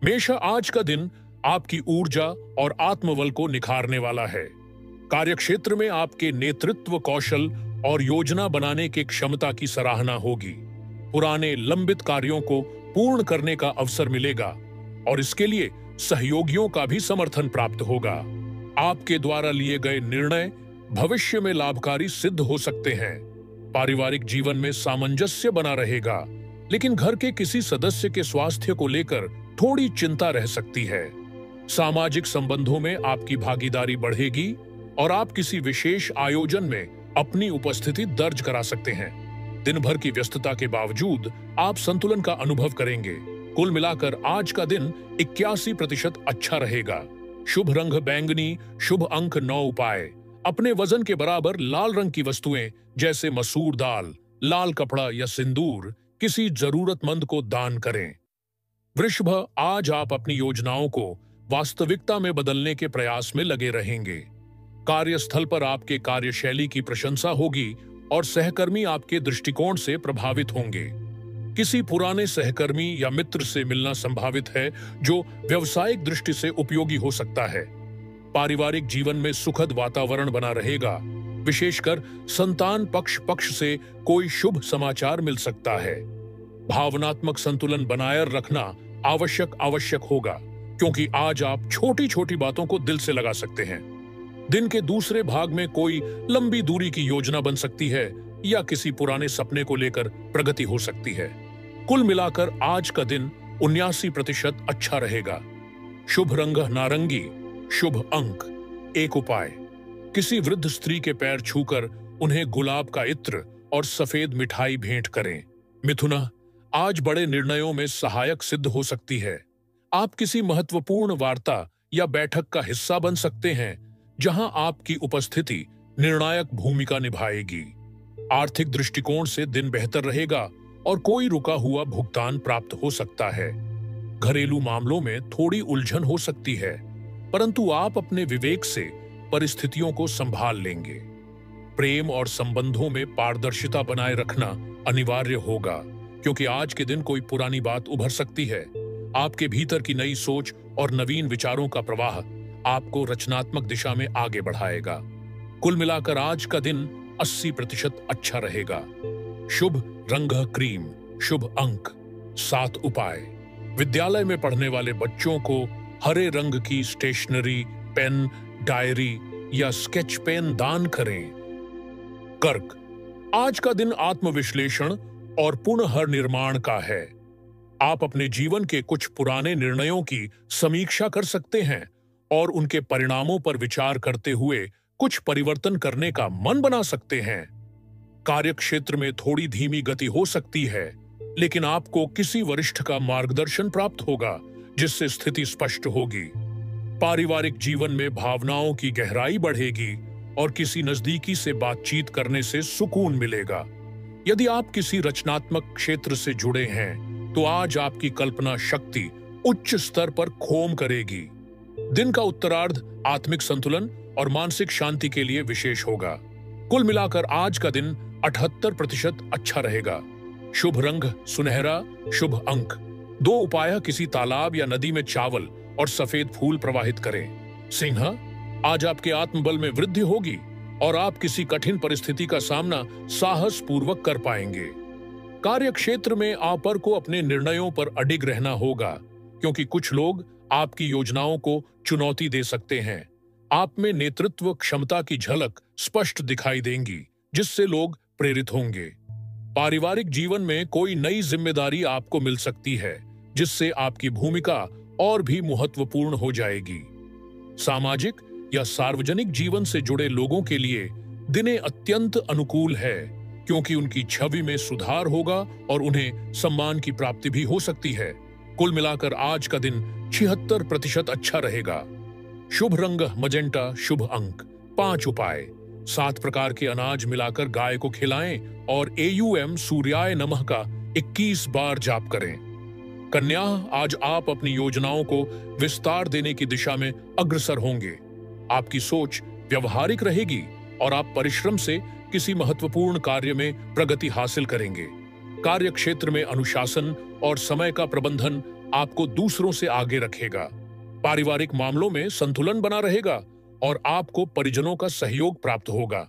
मेष, आज का दिन आपकी ऊर्जा और आत्मबल को निखारने वाला है। कार्यक्षेत्र में आपके नेतृत्व कौशल और योजना बनाने की क्षमता की सराहना होगी। पुराने लंबित कार्यों को पूर्ण करने का अवसर मिलेगा और इसके लिए सहयोगियों का भी समर्थन प्राप्त होगा। आपके द्वारा लिए गए निर्णय भविष्य में लाभकारी सिद्ध हो सकते हैं। पारिवारिक जीवन में सामंजस्य बना रहेगा, लेकिन घर के किसी सदस्य के स्वास्थ्य को लेकर थोड़ी चिंता रह सकती है। सामाजिक संबंधों में आपकी भागीदारी बढ़ेगी और आप किसी विशेष आयोजन में अपनी उपस्थिति दर्ज करा सकते हैं। दिन भर की व्यस्तता के बावजूद आप संतुलन का अनुभव करेंगे। कुल मिलाकर आज का दिन 81% अच्छा रहेगा। शुभ रंग बैंगनी, शुभ अंक 9। उपाय, अपने वजन के बराबर लाल रंग की वस्तुएं जैसे मसूर दाल, लाल कपड़ा या सिंदूर किसी जरूरतमंद को दान करें। वृषभ, आज आप अपनी योजनाओं को वास्तविकता में बदलने के प्रयास में लगे रहेंगे। कार्यस्थल पर आपके कार्यशैली की प्रशंसा होगी और सहकर्मी आपके दृष्टिकोण से प्रभावित होंगे। किसी पुराने सहकर्मी या मित्र से मिलना संभावित है जो व्यावसायिक दृष्टि से उपयोगी हो सकता है। पारिवारिक जीवन में सुखद वातावरण बना रहेगा। विशेषकर संतान पक्ष से कोई शुभ समाचार मिल सकता है। भावनात्मक संतुलन बनाए रखना आवश्यक होगा, क्योंकि आज आप छोटी छोटी बातों को दिल से लगा सकते हैं। दिन के दूसरे भाग में कोई लंबी दूरी की योजना बन सकती है या किसी पुराने सपने को लेकर प्रगति हो सकती है। कुल मिलाकर आज का दिन 79% अच्छा रहेगा। शुभ रंग नारंगी, शुभ अंक 1। उपाय, किसी वृद्ध स्त्री के पैर छूकर उन्हें गुलाब का इत्र और सफेद मिठाई भेंट करें। मिथुन, आज बड़े निर्णयों में सहायक सिद्ध हो सकती है। आप किसी महत्वपूर्ण वार्ता या बैठक का हिस्सा बन सकते हैं, जहां आपकी उपस्थिति निर्णायक भूमिका निभाएगी। आर्थिक दृष्टिकोण से दिन बेहतर रहेगा और कोई रुका हुआ भुगतान प्राप्त हो सकता है। घरेलू मामलों में थोड़ी उलझन हो सकती है, परंतु आप अपने विवेक से परिस्थितियों को संभाल लेंगे। प्रेम और संबंधों में पारदर्शिता बनाए रखना अनिवार्य होगा, क्योंकि आज के दिन कोई पुरानी बात उभर सकती है। आपके भीतर की नई सोच और नवीन विचारों का प्रवाह आपको रचनात्मक दिशा में आगे बढ़ाएगा। कुल मिलाकर आज का दिन 80% अच्छा रहेगा। शुभ रंग क्रीम, शुभ अंक 7। उपाय, विद्यालय में पढ़ने वाले बच्चों को हरे रंग की स्टेशनरी, पेन, डायरी या स्केच पेन दान करें। कर्क, आज का दिन आत्मविश्लेषण और पुनर्निर्माण का है। आप अपने जीवन के कुछ पुराने निर्णयों की समीक्षा कर सकते हैं और उनके परिणामों पर विचार करते हुए कुछ परिवर्तन करने का मन बना सकते हैं। कार्यक्षेत्र में थोड़ी धीमी गति हो सकती है, लेकिन आपको किसी वरिष्ठ का मार्गदर्शन प्राप्त होगा, जिससे स्थिति स्पष्ट होगी। पारिवारिक जीवन में भावनाओं की गहराई बढ़ेगी और किसी नजदीकी से बातचीत करने से सुकून मिलेगा। यदि आप किसी रचनात्मक क्षेत्र से जुड़े हैं, तो आज आपकी कल्पना शक्ति उच्च स्तर पर खोम करेगी। दिन का उत्तरार्ध आत्मिक संतुलन और मानसिक शांति के लिए विशेष होगा। कुल मिलाकर आज का दिन 78% अच्छा रहेगा। शुभ रंग सुनहरा, शुभ अंक 2। उपाय, किसी तालाब या नदी में चावल और सफेद फूल प्रवाहित करें। सिंह, आज आपके आत्मबल में वृद्धि होगी और आप किसी कठिन परिस्थिति का सामना साहस पूर्वक कर पाएंगे। कार्यक्षेत्र में आप को अपने निर्णयों पर अडिग रहना होगा, क्योंकि कुछ लोग आपकी योजनाओं को चुनौती दे सकते हैं। आप में नेतृत्व क्षमता की झलक स्पष्ट दिखाई देंगी, जिससे लोग प्रेरित होंगे। पारिवारिक जीवन में कोई नई जिम्मेदारी आपको मिल सकती है, जिससे आपकी भूमिका और भी महत्वपूर्ण हो जाएगी। सामाजिक या सार्वजनिक जीवन से जुड़े लोगों के लिए दिनें अत्यंत अनुकूल है, क्योंकि उनकी छवि में सुधार होगा और उन्हें सम्मान की प्राप्ति भी हो सकती है। कुल मिलाकर आज का दिन 76% अच्छा रहेगा। शुभ रंग मजेंटा, शुभ अंक 5। उपाय, 7 प्रकार के अनाज मिलाकर गाय को खिलाएं और AUM सूर्याय नमः का 21 बार जाप करें। कन्या, आज आप अपनी योजनाओं को विस्तार देने की दिशा में अग्रसर होंगे। आपकी सोच व्यवहारिक रहेगी और आप परिश्रम से किसी महत्वपूर्ण कार्य में प्रगति हासिल करेंगे। कार्यक्षेत्र में अनुशासन और समय का प्रबंधन आपको दूसरों से आगे रखेगा। पारिवारिक मामलों में संतुलन बना रहेगा और आपको परिजनों का सहयोग प्राप्त होगा।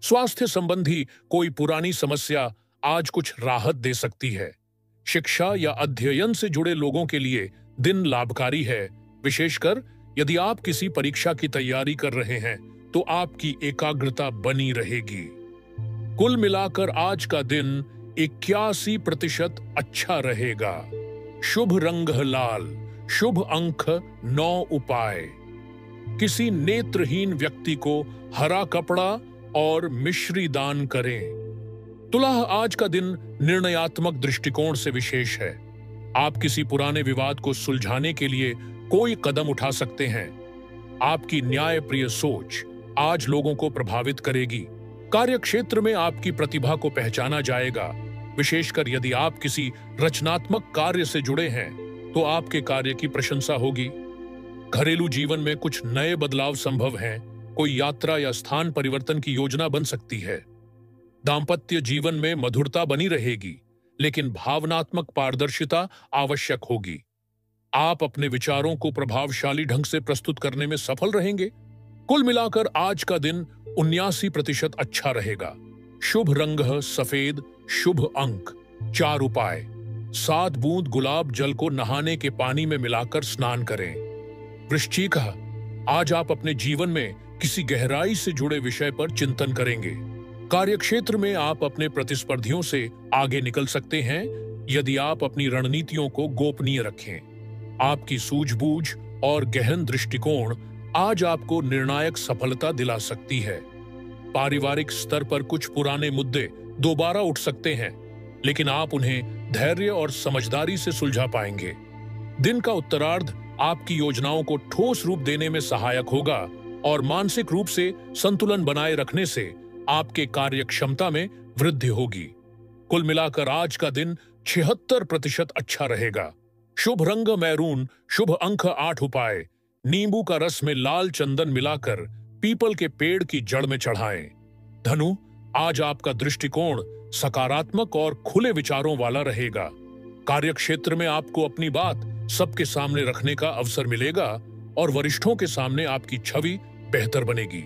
स्वास्थ्य संबंधी कोई पुरानी समस्या आज कुछ राहत दे सकती है। शिक्षा या अध्ययन से जुड़े लोगों के लिए दिन लाभकारी है, विशेषकर यदि आप किसी परीक्षा की तैयारी कर रहे हैं तो आपकी एकाग्रता बनी रहेगी। कुल मिलाकर आज का दिन 81% अच्छा रहेगा। शुभ रंग लाल, शुभ अंक 9 उपाय। किसी नेत्रहीन व्यक्ति को हरा कपड़ा और मिश्री दान करें। तुला, आज का दिन निर्णयात्मक दृष्टिकोण से विशेष है। आप किसी पुराने विवाद को सुलझाने के लिए कोई कदम उठा सकते हैं। आपकी न्यायप्रिय सोच आज लोगों को प्रभावित करेगी। कार्यक्षेत्र में आपकी प्रतिभा को पहचाना जाएगा, विशेषकर यदि आप किसी रचनात्मक कार्य से जुड़े हैं तो आपके कार्य की प्रशंसा होगी। घरेलू जीवन में कुछ नए बदलाव संभव हैं। कोई यात्रा या स्थान परिवर्तन की योजना बन सकती है। दाम्पत्य जीवन में मधुरता बनी रहेगी, लेकिन भावनात्मक पारदर्शिता आवश्यक होगी। आप अपने विचारों को प्रभावशाली ढंग से प्रस्तुत करने में सफल रहेंगे। कुल मिलाकर आज का दिन 79% अच्छा रहेगा। शुभ रंग सफेद, शुभ अंक 4 उपाय। 7 बूंद गुलाब जल को नहाने के पानी में मिलाकर स्नान करें। वृश्चिक, आज आप अपने जीवन में किसी गहराई से जुड़े विषय पर चिंतन करेंगे। कार्यक्षेत्र में आप अपने प्रतिस्पर्धियों से आगे निकल सकते हैं यदि आप अपनी रणनीतियों को गोपनीय रखें। आपकी सूझबूझ और गहन दृष्टिकोण आज आपको निर्णायक सफलता दिला सकती है। पारिवारिक स्तर पर कुछ पुराने मुद्दे दोबारा उठ सकते हैं, लेकिन आप उन्हें धैर्य और समझदारी से सुलझा पाएंगे। दिन का उत्तरार्ध आपकी योजनाओं को ठोस रूप देने में सहायक होगा और मानसिक रूप से संतुलन बनाए रखने से आपके कार्य क्षमता में वृद्धि होगी। कुल मिलाकर आज का दिन 76% अच्छा रहेगा। शुभ रंग मैरून, शुभ अंक 8 उपाय। नींबू का रस में लाल चंदन मिलाकर पीपल के पेड़ की जड़ में चढ़ाएं। धनु, आज आपका दृष्टिकोण सकारात्मक और खुले विचारों वाला रहेगा। कार्यक्षेत्र में आपको अपनी बात सबके सामने रखने का अवसर मिलेगा और वरिष्ठों के सामने आपकी छवि बेहतर बनेगी।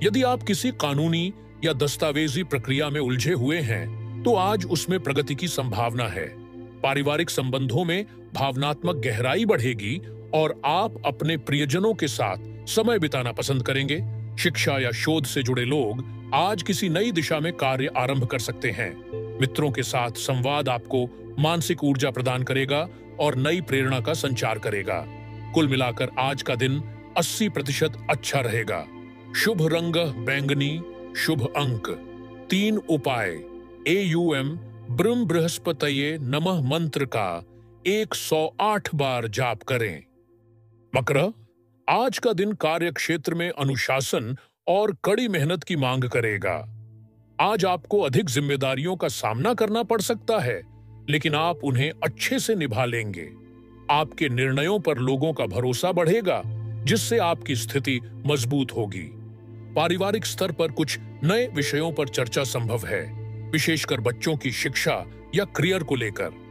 यदि आप किसी कानूनी या दस्तावेजी प्रक्रिया में उलझे हुए हैं तो आज उसमें प्रगति की संभावना है। पारिवारिक संबंधों में भावनात्मक गहराई बढ़ेगी और आप अपने प्रियजनों के साथ समय बिताना पसंद करेंगे। शिक्षा या शोध से जुड़े लोग आज किसी नई दिशा में कार्य आरंभ कर सकते हैं। मित्रों के साथ संवाद आपको मानसिक ऊर्जा प्रदान करेगा और नई प्रेरणा का संचार करेगा। कुल मिलाकर आज का दिन 80% अच्छा रहेगा। शुभ रंग बैंगनी, शुभ अंक 3 उपाय। AUM ब्रह्म बृहस्पतये नमः मंत्र का 108 बार जाप करें। मकर, आज का दिन कार्यक्षेत्र में अनुशासन और कड़ी मेहनत की मांग करेगा। आज आपको अधिक जिम्मेदारियों का सामना करना पड़ सकता है, लेकिन आप उन्हें अच्छे से निभा लेंगे। आपके निर्णयों पर लोगों का भरोसा बढ़ेगा, जिससे आपकी स्थिति मजबूत होगी। पारिवारिक स्तर पर कुछ नए विषयों पर चर्चा संभव है, विशेषकर बच्चों की शिक्षा या करियर को लेकर।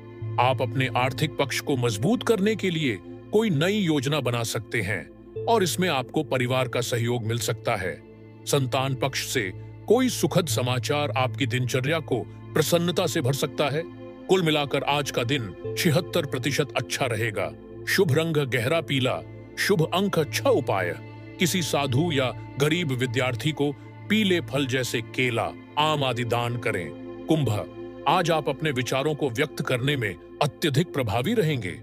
आप अपने आर्थिक पक्ष को मजबूत करने के लिए कोई नई योजना बना सकते हैं और इसमें आपको परिवार का सहयोग मिल सकता है। संतान पक्ष से कोई सुखद समाचार आपकी दिनचर्या को प्रसन्नता से भर सकता है। कुल मिलाकर आज का दिन 76% अच्छा रहेगा। शुभ रंग गहरा पीला, शुभ अंक 6 उपाय। किसी साधु या गरीब विद्यार्थी को पीले फल जैसे केला, आम आदि दान करें। कुंभ, आज आप अपने विचारों को व्यक्त करने में अत्यधिक प्रभावी रहेंगे।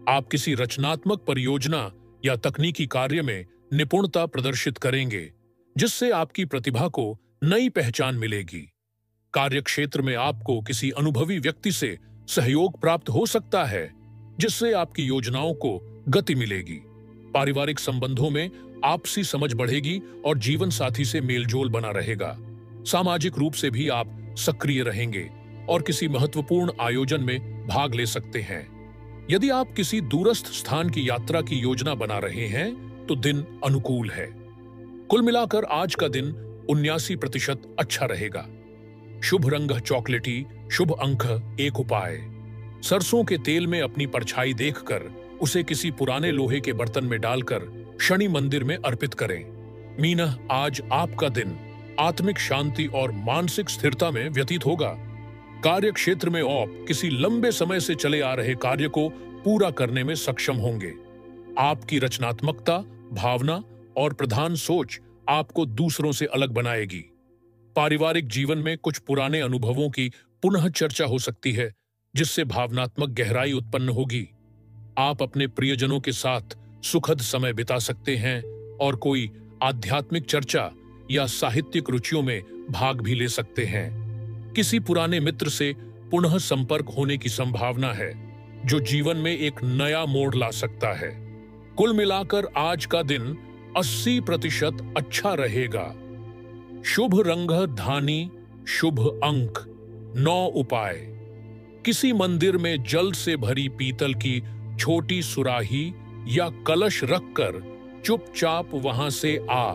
आप किसी रचनात्मक परियोजना या तकनीकी कार्य में निपुणता प्रदर्शित करेंगे, जिससे आपकी प्रतिभा को नई पहचान मिलेगी। कार्यक्षेत्र में आपको किसी अनुभवी व्यक्ति से सहयोग प्राप्त हो सकता है, जिससे आपकी योजनाओं को गति मिलेगी। पारिवारिक संबंधों में आपसी समझ बढ़ेगी और जीवन साथी से मेलजोल बना रहेगा। सामाजिक रूप से भी आप सक्रिय रहेंगे और किसी महत्वपूर्ण आयोजन में भाग ले सकते हैं। यदि आप किसी दूरस्थ स्थान की यात्रा की योजना बना रहे हैं तो दिन अनुकूल है। कुल मिलाकर आज का दिन 79% अच्छा रहेगा। शुभ रंग चॉकलेटी, शुभ अंक 1 उपाय। सरसों के तेल में अपनी परछाई देखकर उसे किसी पुराने लोहे के बर्तन में डालकर शनि मंदिर में अर्पित करें। मीनः, आज आपका दिन आत्मिक शांति और मानसिक स्थिरता में व्यतीत होगा। कार्य क्षेत्र में आप किसी लंबे समय से चले आ रहे कार्य को पूरा करने में सक्षम होंगे। आपकी रचनात्मकता, भावना और प्रधान सोच आपको दूसरों से अलग बनाएगी। पारिवारिक जीवन में कुछ पुराने अनुभवों की पुनः चर्चा हो सकती है, जिससे भावनात्मक गहराई उत्पन्न होगी। आप अपने प्रियजनों के साथ सुखद समय बिता सकते हैं और कोई आध्यात्मिक चर्चा या साहित्यिक रुचियों में भाग भी ले सकते हैं। किसी पुराने मित्र से पुनः संपर्क होने की संभावना है, जो जीवन में एक नया मोड़ ला सकता है। कुल मिलाकर आज का दिन 80% अच्छा रहेगा। शुभ रंग धानी, शुभ अंक 9। उपाय: किसी मंदिर में जल से भरी पीतल की छोटी सुराही या कलश रखकर चुपचाप वहां से आ